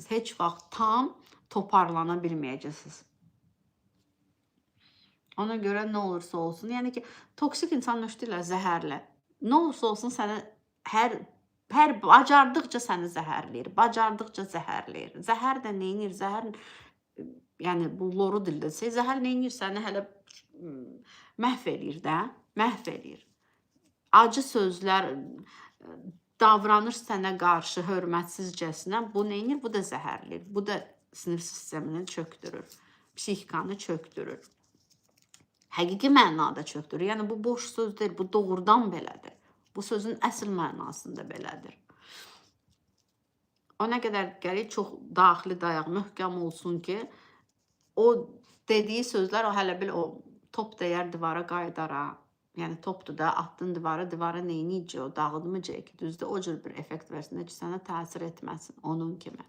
Heç vaxt tam toparlana bilməyəcəksiniz. Ona görə nə olursa olsun, yəni ki, toksik insan müştürlər zəhərli. Nə olursa olsun səni hər bacardıqca səni zəhərləyir, bacardıqca zəhərləyir. Zəhər də neynir? Zəhər yəni bu loru dildə desək, zəhər neynir? Səni hələ məhv eləyir də, məhv eləyir. Acı sözlər, davranış sənə qarşı hörmətsizcəsinə bu neynir? Bu da zəhərləyir. Bu da sinir sistemini çökdürür, psixikanı çökdürür. Həqiqi mənada çökdürür. Yəni bu boş söz deyil, bu doğrudan belədir. Bu sözün əsl mənasında belədir. O nə qədər gərək çox daxili dayaq möhkəm olsun ki, o dediyi sözlər o hələ bil o top dəyər divara qaydara. Yəni topdur da, atdın divara neyniyəcək, o dağıdmayacaq ki, düzdür, o cür bir effekt versin ki, sənə təsir etməsin onun kimi.